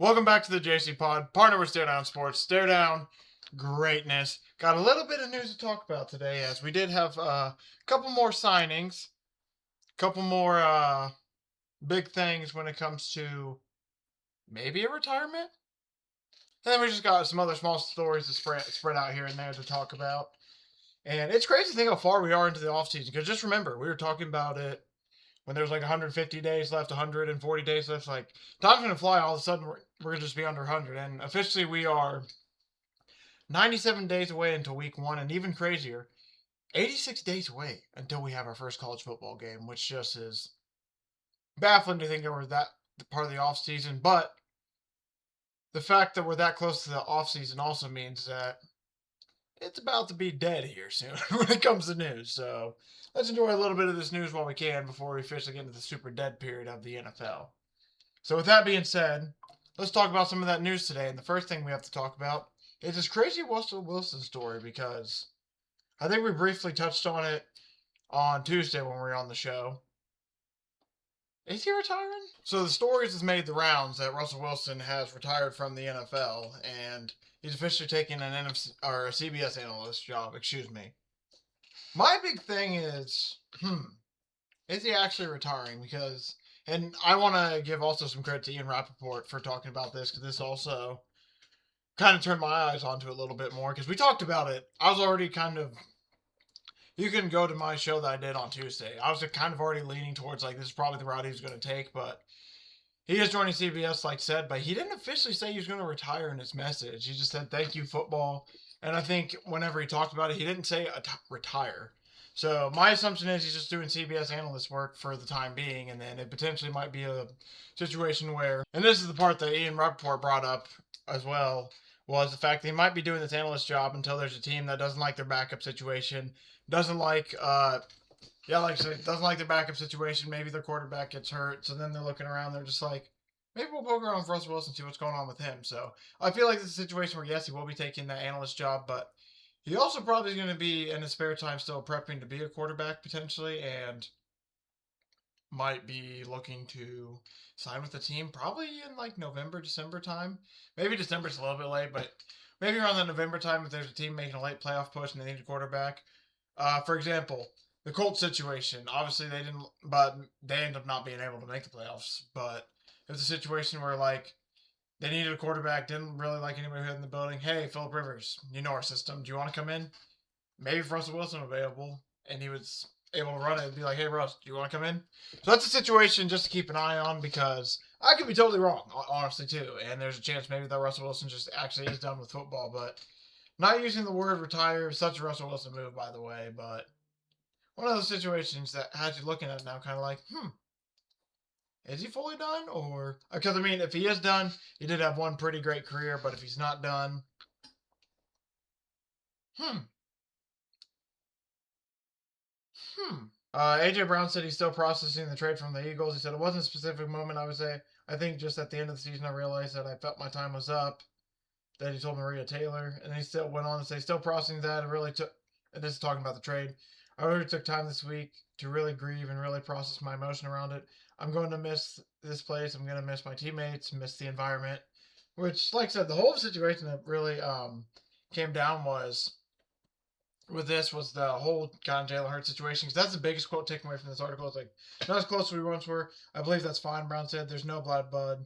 Welcome back to the JCPod, partner with Stare Down Sports. Stare Down greatness. Got a little bit of news to talk about today, as we did have a couple more signings, a couple more big things when it comes to maybe a retirement. And then we just got some other small stories to spread out here and there to talk about. And it's crazy to think how far we are into the offseason, because just remember, we were talking about it when there's like 150 days left, 140 days left. Like, time's going to fly. All of a sudden, we're going to just be under 100. And officially, we are 97 days away until week one. And even crazier, 86 days away until we have our first college football game, which just is baffling to think that we're that part of the offseason. But the fact that we're that close to the offseason also means that it's about to be dead here soon when it comes to news. So let's enjoy a little bit of this news while we can before we officially get into the super dead period of the NFL. So with that being said, let's talk about some of that news today. And the first thing we have to talk about is this crazy Russell Wilson story, because I think we briefly touched on it on Tuesday when we were on the show. Is he retiring? So the stories has made the rounds that Russell Wilson has retired from the NFL, and he's officially taking an NFC or a CBS analyst job. Excuse me. My big thing is he actually retiring? Because, and I want to give also some credit to Ian Rappaport for talking about this, because this also kind of turned my eyes onto it a little bit more, because we talked about it. I was already kind of, you can go to my show that I did on Tuesday. I was kind of already leaning towards, like, this is probably the route he was going to take, but he is joining CBS, like said, but he didn't officially say he was going to retire in his message. He just said, thank you, football. And I think whenever he talked about it, he didn't say retire. So my assumption is he's just doing CBS analyst work for the time being, and then it potentially might be a situation where, and this is the part that Ian Rappaport brought up as well, was the fact that he might be doing this analyst job until there's a team that doesn't like their backup situation, doesn't like, like I said, doesn't like their backup situation. Maybe their quarterback gets hurt, so then they're looking around, they're just like, maybe we'll poke around with Russell Wilson, see what's going on with him. So I feel like this is a situation where, yes, he will be taking that analyst job, but he also probably is going to be in his spare time still prepping to be a quarterback potentially, and might be looking to sign with the team probably in like November, December time. Maybe December's a little bit late, but maybe around the November time if there's a team making a late playoff push and they need a quarterback. For example, the Colts situation. Obviously they didn't, but they ended up not being able to make the playoffs. But it was a situation where like they needed a quarterback, didn't really like anybody in the building. Hey, Philip Rivers, you know our system. Do you want to come in? Maybe if Russell Wilson available and he was able to run it, it'd be like, hey, Russ, do you want to come in? So that's a situation just to keep an eye on, because I could be totally wrong, honestly, too. And there's a chance maybe that Russell Wilson just actually is done with football. But not using the word retire is such a Russell Wilson move, by the way. But one of those situations that has you looking at it now kind of like, is he fully done? Or, because, I mean, if he is done, he did have one pretty great career. But if he's not done, AJ Brown said he's still processing the trade from the Eagles. He said it wasn't a specific moment. I would say, I think just at the end of the season, I realized that I felt my time was up. That he told Maria Taylor, and he still went on to say, still processing that. It really took, and this is talking about the trade. I really took time this week to really grieve and really process my emotion around it. I'm going to miss this place. I'm going to miss my teammates, miss the environment. Which, like I said, the whole situation that really came down was with this was the whole kind of Jalen Hurts situation, because that's the biggest quote taken away from this article. It's like, not as close as we once were. I believe that's fine, Brown said. There's no blood bud.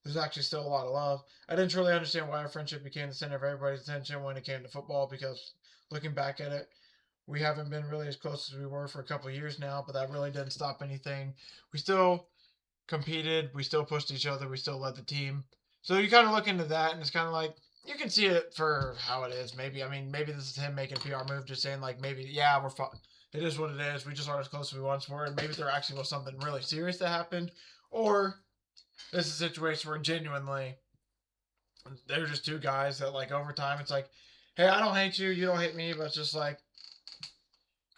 There's actually still a lot of love. I didn't truly understand why our friendship became the center of everybody's attention when it came to football, because looking back at it, we haven't been really as close as we were for a couple of years now, but that really didn't stop anything. We still competed. We still pushed each other. We still led the team. So you kind of look into that, and it's kind of like, you can see it for how it is. Maybe this is him making a PR move, just saying like, maybe, yeah, we're fine. It is what it is. We just aren't as close as we once were, and maybe there actually was something really serious that happened, or this is a situation where genuinely they're just two guys that, like, over time it's like, hey, I don't hate you, you don't hate me, but it's just like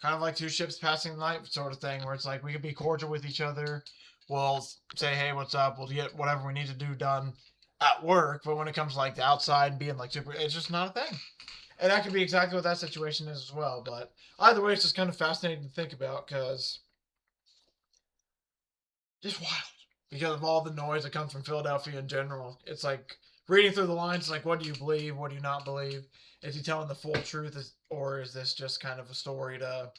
kind of like two ships passing the night sort of thing, where it's like we can be cordial with each other. We'll say, hey, what's up? We'll get whatever we need to do done at work, but when it comes to like the outside being like super, it's just not a thing. And that could be exactly what that situation is as well. But either way, it's just kind of fascinating to think about, because just wild. because of all the noise that comes from Philadelphia in general. It's like reading through the lines, it's like, what do you believe? What do you not believe? Is he telling the full truth, or is this just kind of a story to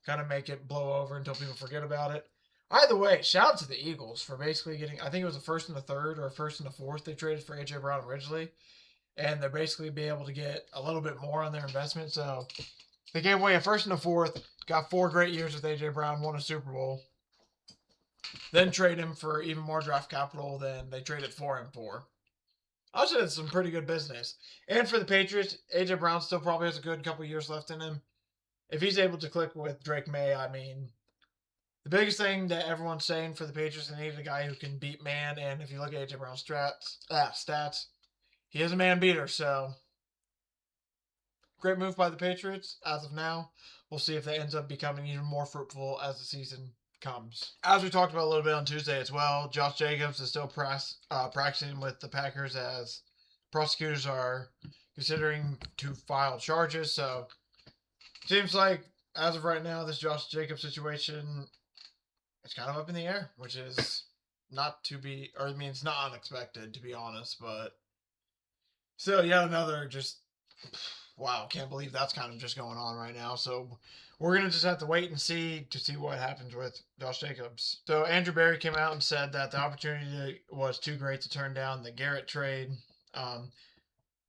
kind of make it blow over until people forget about it? Either way, shout out to the Eagles for basically getting, I think it was a first and a third or a first and a fourth they traded for A.J. Brown originally. And they're basically be able to get a little bit more on their investment. So they gave away a first and a fourth, got 4 great years with A.J. Brown, won a Super Bowl. Then trade him for even more draft capital than they traded for him for. I said it's some pretty good business. And for the Patriots, A.J. Brown still probably has a good couple years left in him. If he's able to click with Drake May, I mean, the biggest thing that everyone's saying for the Patriots, they need a guy who can beat man. And if you look at A.J. Brown's stats, he is a man beater. So, great move by the Patriots as of now. We'll see if that ends up becoming even more fruitful as the season comes. As we talked about a little bit on Tuesday as well, Josh Jacobs is still practicing with the Packers as prosecutors are considering to file charges. So, seems like as of right now, this Josh Jacobs situation is kind of up in the air, which is not to be, or I mean, it's not unexpected to be honest, but still, yet another just, wow, can't believe that's kind of just going on right now. So we're going to just have to wait and see to see what happens with Josh Jacobs. So Andrew Berry came out and said that the opportunity was too great to turn down the Garrett trade.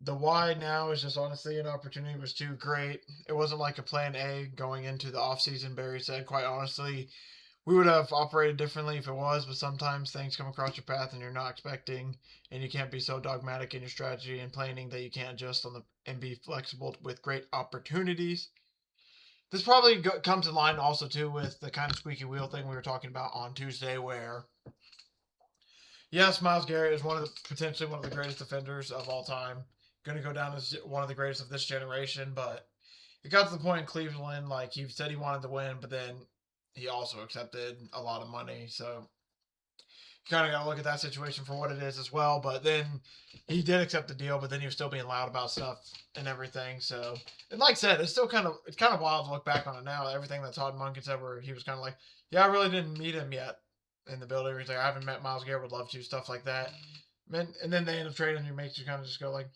The why now is just honestly an opportunity was too great. It wasn't like a plan A going into the offseason, Barry said. Quite honestly, we would have operated differently if it was, but sometimes things come across your path and you're not expecting, and you can't be so dogmatic in your strategy and planning that you can't adjust and be flexible with great opportunities. This probably comes in line also too with the kind of squeaky wheel thing we were talking about on Tuesday, where yes, Myles Garrett is potentially one of the greatest defenders of all time, going to go down as one of the greatest of this generation, but it got to the point in Cleveland, like he said he wanted to win, but then he also accepted a lot of money. So you kind of got to look at that situation for what it is as well. But then he did accept the deal, but then he was still being loud about stuff and everything. So, and like I said, it's kind of wild to look back on it now. Everything that Todd Monken said, where he was kind of like, yeah, I really didn't meet him yet in the building. He's like, I haven't met Myles Garrett, would love to, stuff like that. And then they end up trading, and makes you kind of just go like,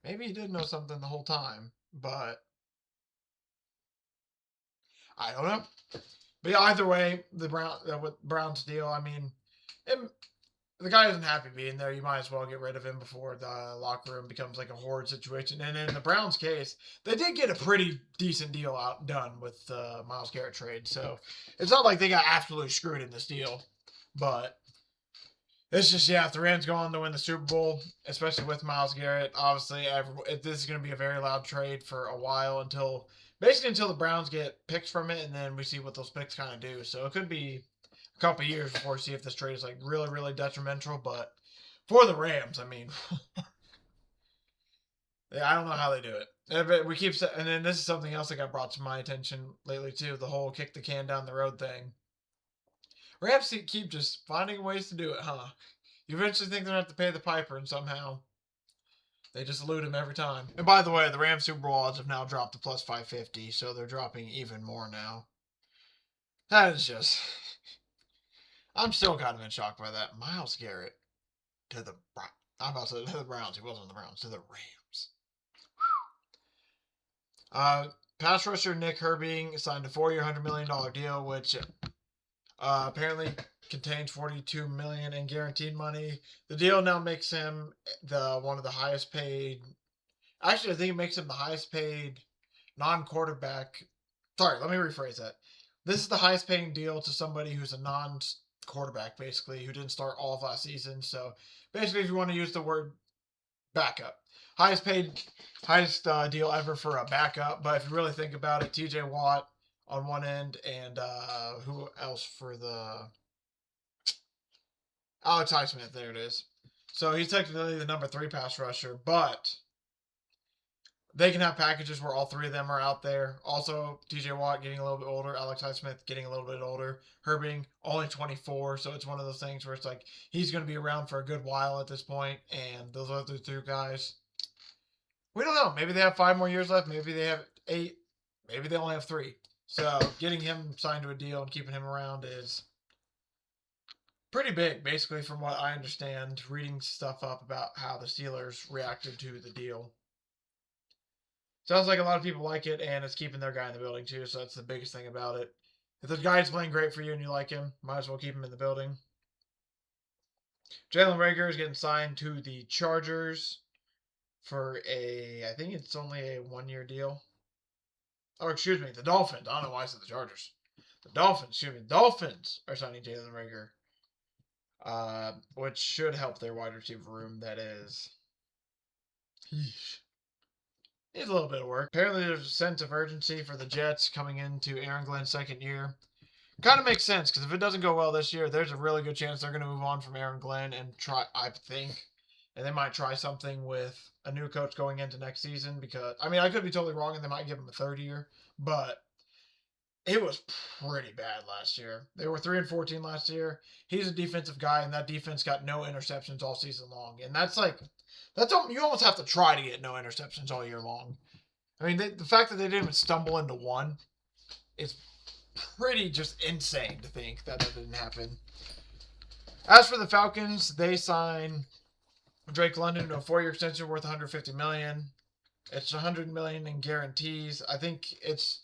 maybe he did know something the whole time, but I don't know. But yeah, either way, with Brown's deal, I mean, the guy isn't happy being there. You might as well get rid of him before the locker room becomes like a horrid situation. And in the Browns' case, they did get a pretty decent deal done with the Myles Garrett trade. So it's not like they got absolutely screwed in this deal. But it's just, yeah, if the Rams go on to win the Super Bowl, especially with Myles Garrett, obviously this is going to be a very loud trade for a while until the Browns get picks from it, and then we see what those picks kind of do. So it could be a couple of years before we see if this trade is like really, really detrimental. But for the Rams, I mean, yeah, I don't know how they do it. And then this is something else that got brought to my attention lately too, the whole kick the can down the road thing. Rams keep just finding ways to do it, huh? You eventually think they're going to have to pay the piper, and somehow they just elude him every time. And by the way, the Rams Super Bowl odds have now dropped to plus 550, so they're dropping even more now. That is just... I'm still kind of in shock by that. Myles Garrett to the... I'm about to say to the Browns. He wasn't on the Browns. To the Rams. Pass rusher Nick Herbig signed a 4-year, $100 million deal, which apparently contains $42 million in guaranteed money. The deal now makes him one of the highest paid. Actually, I think it makes him the highest paid non-quarterback. Sorry, let me rephrase that. This is the highest paying deal to somebody who's a non-quarterback, basically, who didn't start all of last season. So basically, if you want to use the word backup, highest deal ever for a backup. But if you really think about it, T.J. Watt on one end, and who else for the Alex Highsmith, there it is. So he's technically the number 3 pass rusher, but they can have packages where all 3 of them are out there. Also, T.J. Watt getting a little bit older, Alex Highsmith getting a little bit older, Herbig only 24, so it's one of those things where it's like he's going to be around for a good while at this point, and those other 2 guys, we don't know. Maybe they have 5 more years left, maybe they have 8, maybe they only have 3. So getting him signed to a deal and keeping him around is pretty big, basically, from what I understand, reading stuff up about how the Steelers reacted to the deal. Sounds like a lot of people like it, and it's keeping their guy in the building, too, so that's the biggest thing about it. If the guy's playing great for you and you like him, might as well keep him in the building. Jalen Reagor is getting signed to the Chargers for I think it's only a 1-year deal. Or, excuse me, the Dolphins. I don't know why I said the Chargers. The Dolphins are signing Jalen Reagor. Which should help their wide receiver room, that is. Yeesh. Needs a little bit of work. Apparently there's a sense of urgency for the Jets coming into Aaron Glenn's second year. Kind of makes sense, because if it doesn't go well this year, there's a really good chance they're going to move on from Aaron Glenn and try, I think, and they might try something with a new coach going into next season, because, I mean, I could be totally wrong, and they might give him a third year, but it was pretty bad last year. They were 3-14 last year. He's a defensive guy, and that defense got no interceptions all season long, and you almost have to try to get no interceptions all year long. I mean, the fact that they didn't even stumble into one is pretty just insane to think that didn't happen. As for the Falcons, they signed Drake London to a 4-year extension worth $150 million. It's $100 million in guarantees. I think it's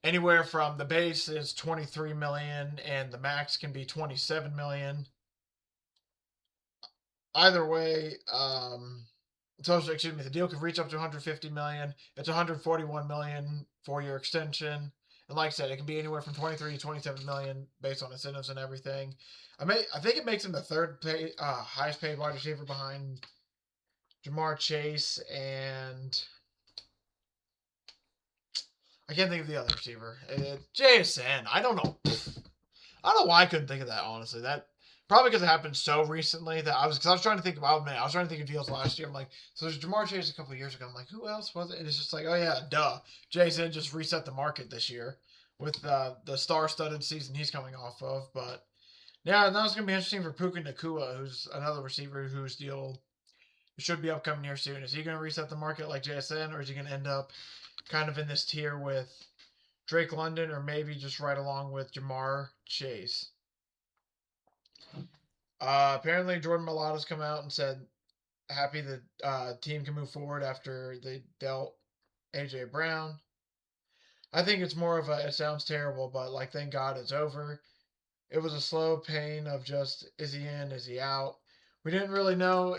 anywhere from the base is $23 million and the max can be $27 million. Either way, the deal could reach up to $150 million. It's $141 million 4-year extension. And like I said, it can be anywhere from $23 to $27 million based on incentives and everything. I think it makes him the third highest paid wide receiver behind Jamar Chase and I can't think of the other receiver. JSN. I don't know. I don't know why I couldn't think of that, honestly. That probably because it happened so recently that I was trying to think of deals last year. I'm like, so there's Jamar Chase a couple of years ago. I'm like, who else was it? And it's just like, oh yeah, duh. Jason just reset the market this year with the star-studded season he's coming off of. But yeah, now it's gonna be interesting for Puka Nacua, who's another receiver whose deal should be upcoming here soon. Is he gonna reset the market like JSN, or is he gonna end up kind of in this tier with Drake London, or maybe just right along with Jamar Chase? Apparently, Jordan Mailata's come out and said happy the team can move forward after they dealt A.J. Brown. I think it's more of it sounds terrible, but like, thank God it's over. It was a slow pain of just, is he in, is he out? We didn't really know,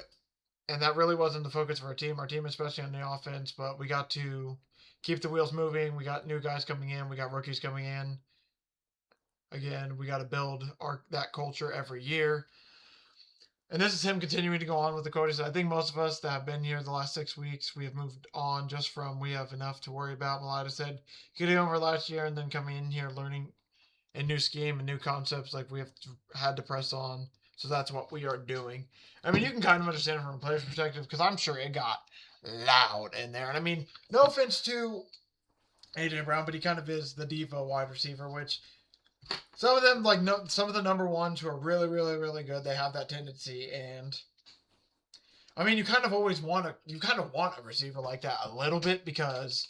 and that really wasn't the focus of our team, especially on the offense, but we got to keep the wheels moving. We got new guys coming in. We got rookies coming in. Again, we got to build that culture every year. And this is him continuing to go on with the coaches. I think most of us that have been here the last 6 weeks, we have moved on just from we have enough to worry about. Mailata said getting over last year and then coming in here learning a new scheme and new concepts like we have had to press on. So that's what we are doing. I mean, you can kind of understand it from a player's perspective because I'm sure it got loud in there. And I mean, no offense to A.J. Brown, but he kind of is the diva wide receiver, which some of them, some of the number ones who are really, really, really good, they have that tendency. And I mean, you kind of want a receiver like that a little bit because,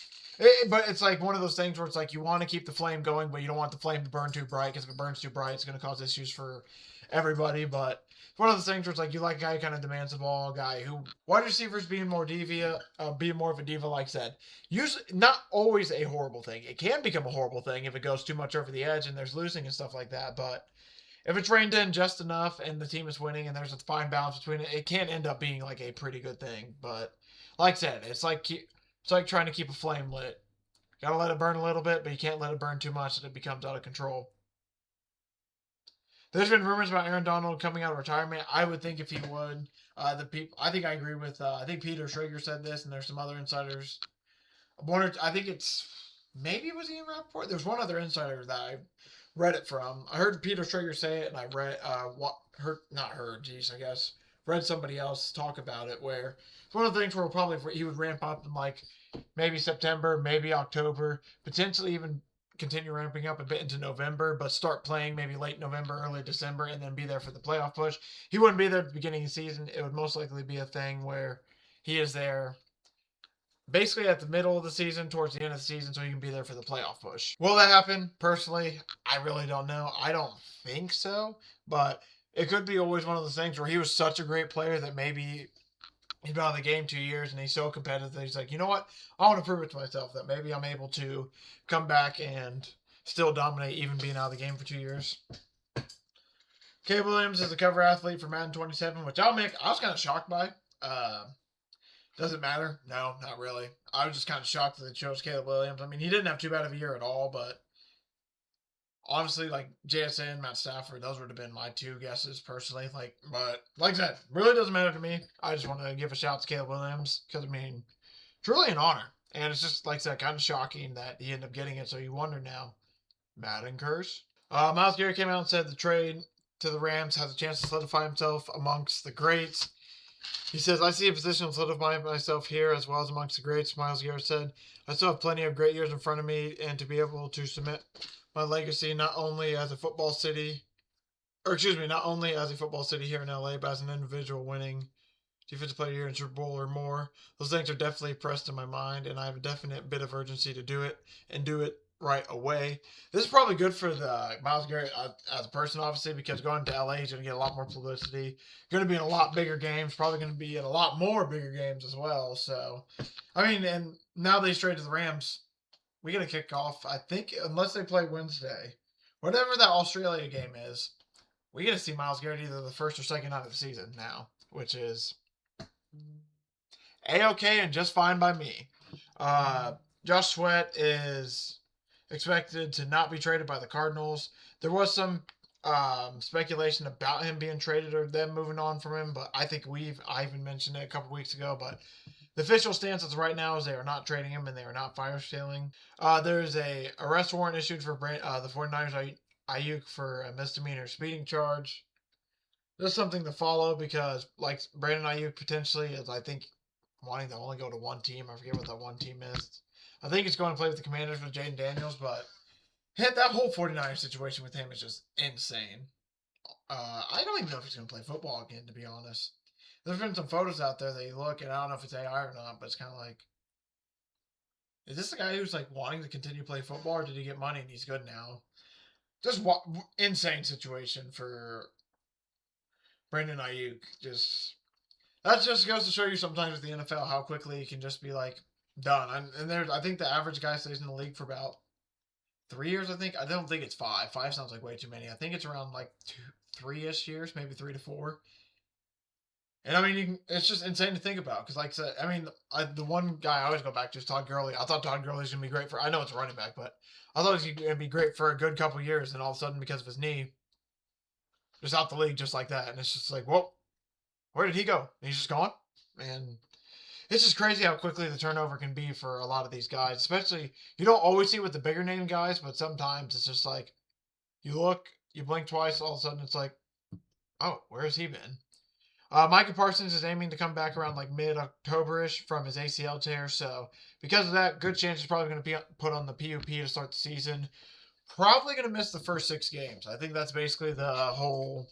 but it's like one of those things where it's like you want to keep the flame going, but you don't want the flame to burn too bright because if it burns too bright, it's going to cause issues for everybody. But it's one of those things where it's like you like a guy who kind of demands the ball, a guy who wide receivers being more of a diva, like I said, usually not always a horrible thing. It can become a horrible thing if it goes too much over the edge and there's losing and stuff like that, but if it's reined in just enough and the team is winning and there's a fine balance between it, it can end up being like a pretty good thing. But like I said, it's like trying to keep a flame lit. Gotta let it burn a little bit, but you can't let it burn too much that it becomes out of control. There's been rumors about Aaron Donald coming out of retirement. I would think if he would, I think I agree with. I think Peter Schrager said this, and there's some other insiders. I think maybe it was Ian Rappaport. There's one other insider that I read it from. I heard Peter Schrager say it, and I read somebody else talk about it. Where it's one of the things where he would ramp up in like maybe September, maybe October, potentially even continue ramping up a bit into November, but start playing maybe late November, early December, and then be there for the playoff push. He wouldn't be there at the beginning of the season. It would most likely be a thing where he is there basically at the middle of the season, towards the end of the season, so he can be there for the playoff push. Will that happen? Personally, I really don't know. I don't think so, but it could be always one of those things where he was such a great player that maybe he's been out of the game 2 years and he's so competitive that he's like, you know what? I want to prove it to myself that maybe I'm able to come back and still dominate even being out of the game for 2 years. Caleb Williams is the cover athlete for Madden 27, which I was kind of shocked by. Does it matter? No, not really. I was just kind of shocked that they chose Caleb Williams. I mean, he didn't have too bad of a year at all, but honestly, like JSN, Matt Stafford, those would have been my two guesses personally. But like I said, really doesn't matter to me. I just want to give a shout out to Caleb Williams because, I mean, truly an honor. And it's just, like I said, kind of shocking that he ended up getting it. So you wonder now, Madden curse? Myles Garrett came out and said the trade to the Rams has a chance to solidify himself amongst the greats. He says, I see a position to solidify myself here as well as amongst the greats. Myles Garrett said, I still have plenty of great years in front of me, and to be able to submit my legacy not only as a football city here in LA, but as an individual winning Defensive Player of the Year in Super Bowl or more. Those things are definitely pressed in my mind, and I have a definite bit of urgency to do it and do it right away. This is probably good for the Myles Garrett as a person, obviously, because going to LA, he's going to get a lot more publicity. Going to be in a lot bigger games, probably going to be in a lot more bigger games as well. So, I mean, and now they straight to the Rams. We got to kick off, I think, unless they play Wednesday, whatever that Australia game is, we got to see Myles Garrett either the first or second night of the season now, which is A-okay and just fine by me. Josh Sweat is expected to not be traded by the Cardinals. There was some speculation about him being traded or them moving on from him, but I think I even mentioned it a couple weeks ago, but the official stance as of right now is they are not trading him and they are not fire sailing. There's a arrest warrant issued for the 49ers Ayuk for a misdemeanor speeding charge. There's something to follow because, like, Brandon Ayuk potentially is, I think, wanting to only go to one team. I forget what that one team is. I think he's going to play with the Commanders with Jaden Daniels, but that whole 49ers situation with him is just insane. I don't even know if he's going to play football again, to be honest. There's been some photos out there that you look, and I don't know if it's AI or not, but it's kind of like, is this the guy who's, like, wanting to continue to play football, or did he get money and he's good now? Just insane situation for Brandon Ayuk. That just goes to show you sometimes with the NFL how quickly it can just be, like, done. I think the average guy stays in the league for about 3 years, I think. I don't think it's 5. 5 sounds like way too many. I think it's around, like, 3-ish years, maybe 3 to 4. And, I mean, it's just insane to think about. Because, like I said, I mean, the one guy I always go back to is Todd Gurley. I thought Todd Gurley was going to be great I know it's a running back, but I thought he was going to be great for a good couple years. And all of a sudden, because of his knee, just out the league just like that. And it's just like, whoa, where did he go? And he's just gone? And it's just crazy how quickly the turnover can be for a lot of these guys. Especially, you don't always see with the bigger name guys, but sometimes it's just like, you look, you blink twice, all of a sudden it's like, oh, where has he been? Micah Parsons is aiming to come back around like mid-October-ish from his ACL tear, so because of that, good chance he's probably going to be put on the PUP to start the season. Probably going to miss the first 6 games. I think that's basically the whole...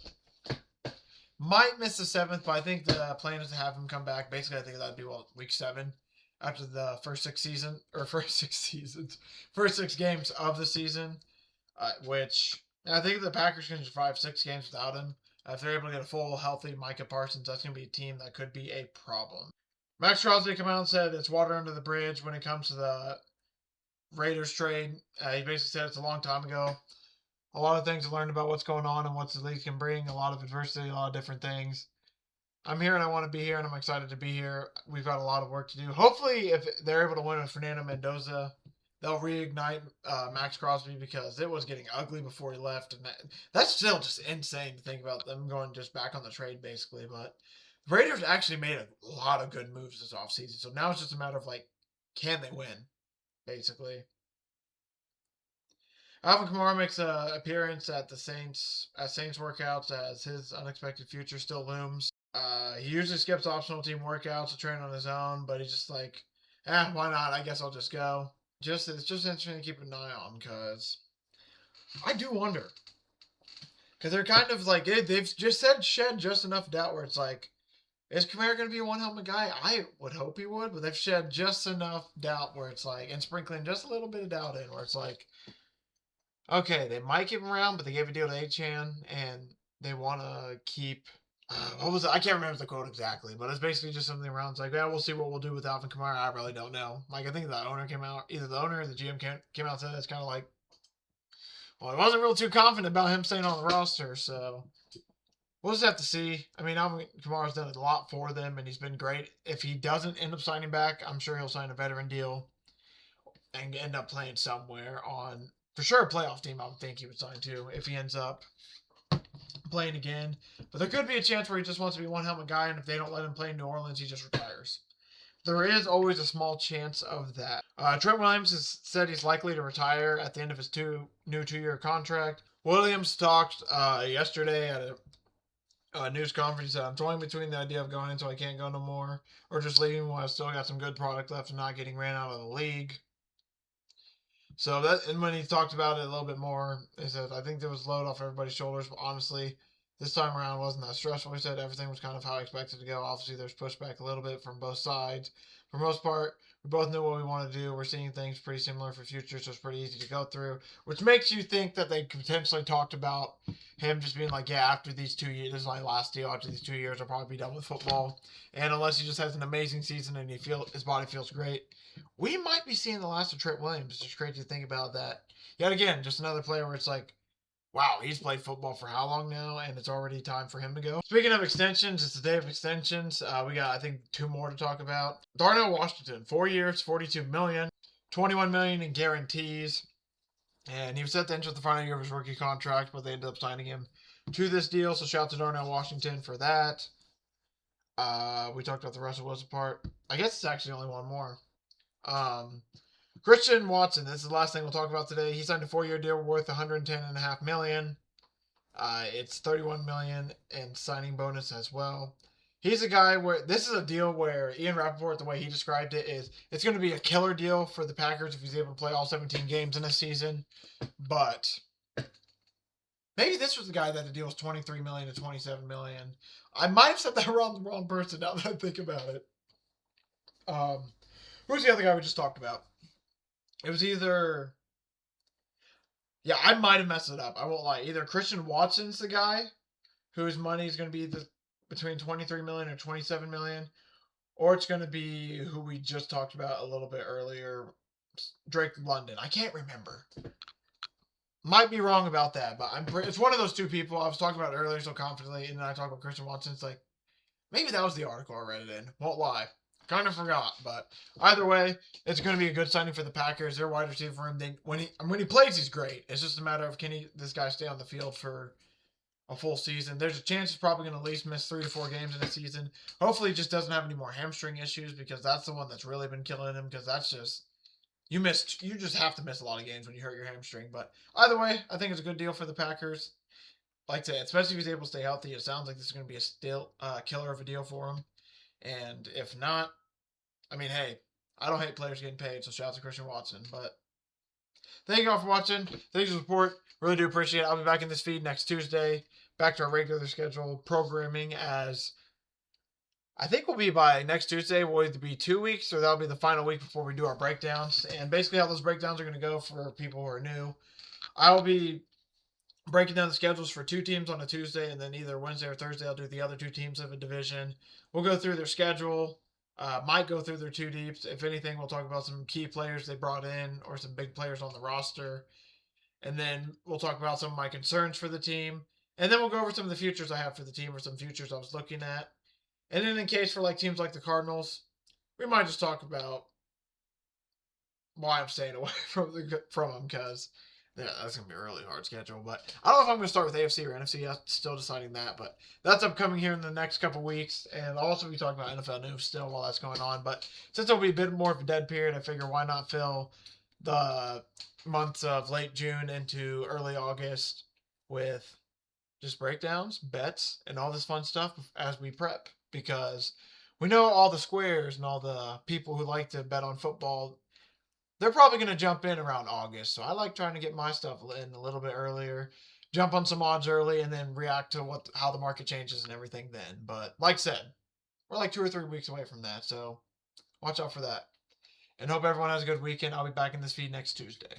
Might miss the 7th, but I think the plan is to have him come back. Basically, I think that'd be week 7 after the first 6 games of the season, which I think the Packers can survive 6 games without him. If they're able to get a full, healthy Micah Parsons, that's going to be a team that could be a problem. Max Crosby came out and said it's water under the bridge when it comes to the Raiders trade. He basically said it's a long time ago. A lot of things to learn about what's going on and what the league can bring. A lot of adversity, a lot of different things. I'm here and I want to be here and I'm excited to be here. We've got a lot of work to do. Hopefully, if they're able to win with Fernando Mendoza, they'll reignite Max Crosby because it was getting ugly before he left. And that's still just insane to think about them going just back on the trade, basically. But the Raiders actually made a lot of good moves this offseason. So now it's just a matter of, like, can they win, basically. Alvin Kamara makes an appearance at the Saints workouts as his unexpected future still looms. He usually skips optional team workouts to train on his own, but he's just like, why not? I guess I'll just go. It's just interesting to keep an eye on because I do wonder. Because they're kind of like, they've just shed just enough doubt where it's like, is Kamara going to be a one-helmet guy? I would hope he would, but they've shed just enough doubt where it's like, and sprinkling just a little bit of doubt in where it's like, okay, they might keep him around, but they gave a deal to Achan, and they want to keep. What was it? I can't remember the quote exactly, but it's basically just something around. It's like, yeah, we'll see what we'll do with Alvin Kamara. I really don't know. Like, I think the owner came out, either the owner or the GM came out and said it's kind of like, well, I wasn't real too confident about him staying on the roster, so we'll just have to see. I mean, Alvin Kamara's done a lot for them, and he's been great. If he doesn't end up signing back, I'm sure he'll sign a veteran deal and end up playing somewhere on, for sure, a playoff team. I would think he would sign to if he ends up playing again. But there could be a chance where he just wants to be one helmet guy, and if they don't let him play in New Orleans, he just retires. There is always a small chance of that. Trent Williams has said he's likely to retire at the end of his new 2-year contract. Williams talked yesterday at a news conference. He said, I'm toying between the idea of going until I can't go no more, or just leaving while I've still got some good product left and not getting ran out of the league. So that, and when he talked about it a little bit more, he said, I think there was a load off everybody's shoulders, but honestly, this time around wasn't that stressful. He said everything was kind of how I expected to go. Obviously, there's pushback a little bit from both sides. For the most part, we both knew what we want to do. We're seeing things pretty similar for future, so it's pretty easy to go through, which makes you think that they potentially talked about him just being like, yeah, after these 2 years, this is my last deal. After these 2 years, I'll probably be done with football. And unless he just has an amazing season and his body feels great, we might be seeing the last of Trent Williams. It's just crazy to think about that. Yet again, just another player where it's like, wow, he's played football for how long now, and it's already time for him to go. Speaking of extensions, it's the day of extensions. We got, I think, 2 more to talk about. Darnell Washington, 4 years, $42 million, $21 million in guarantees. And he was set to enter the final year of his rookie contract, but they ended up signing him to this deal. So shout out to Darnell Washington for that. We talked about the Russell Wilson part. I guess it's actually only one more. Christian Watson, this is the last thing we'll talk about today. He signed a 4-year deal worth $110.5 million. It's $31 million in signing bonus as well. He's a guy where this is a deal where Ian Rappaport, the way he described it, is it's going to be a killer deal for the Packers if he's able to play all 17 games in a season. But maybe this was the guy that the deal was $23 million to $27 million. I might have said that around the wrong person now that I think about it. Who's the other guy we just talked about? It was either... Yeah, I might have messed it up. I won't lie. Either Christian Watson's the guy whose money is going to be between $23 million and $27 million, or it's going to be who we just talked about a little bit earlier, Drake London. I can't remember. Might be wrong about that, but it's one of those two people. I was talking about it earlier so confidently, and then I talked about Christian Watson. It's like, maybe that was the article I read it in. Won't lie. Kind of forgot, but either way, it's going to be a good signing for the Packers. Their wide receiver room, when he plays, he's great. It's just a matter of this guy stay on the field for a full season. There's a chance he's probably going to at least miss 3 to 4 games in a season. Hopefully, he just doesn't have any more hamstring issues, because that's the one that's really been killing him. Because that's just you just have to miss a lot of games when you hurt your hamstring. But either way, I think it's a good deal for the Packers. Like I said, especially if he's able to stay healthy, it sounds like this is going to be a killer of a deal for him. And if not, I mean, hey, I don't hate players getting paid, so shout out to Christian Watson. But thank you all for watching. Thanks for the support. Really do appreciate it. I'll be back in this feed next Tuesday. Back to our regular schedule programming, as I think we'll be by next Tuesday. Will either be 2 weeks or that'll be the final week before we do our breakdowns. And basically how those breakdowns are going to go for people who are new, I will be breaking down the schedules for 2 teams on a Tuesday, and then either Wednesday or Thursday I'll do the other 2 teams of a division. We'll go through their schedule. Might go through their 2 deeps. If anything, we'll talk about some key players they brought in or some big players on the roster. And then we'll talk about some of my concerns for the team. And then we'll go over some of the futures I have for the team, or some futures I was looking at. And then in case for teams like the Cardinals, we might just talk about why I'm staying away from them, because that's going to be a really hard schedule. But I don't know if I'm going to start with AFC or NFC. I'm still deciding that. But that's upcoming here in the next couple weeks. And I'll also be talking about NFL news still while that's going on. But since it'll be a bit more of a dead period, I figure why not fill the months of late June into early August with just breakdowns, bets, and all this fun stuff as we prep. Because we know all the squares and all the people who like to bet on football, they're probably going to jump in around August. So I like trying to get my stuff in a little bit earlier, jump on some odds early, and then react to how the market changes and everything then. But like I said, we're 2 or 3 weeks away from that. So watch out for that. And hope everyone has a good weekend. I'll be back in this feed next Tuesday.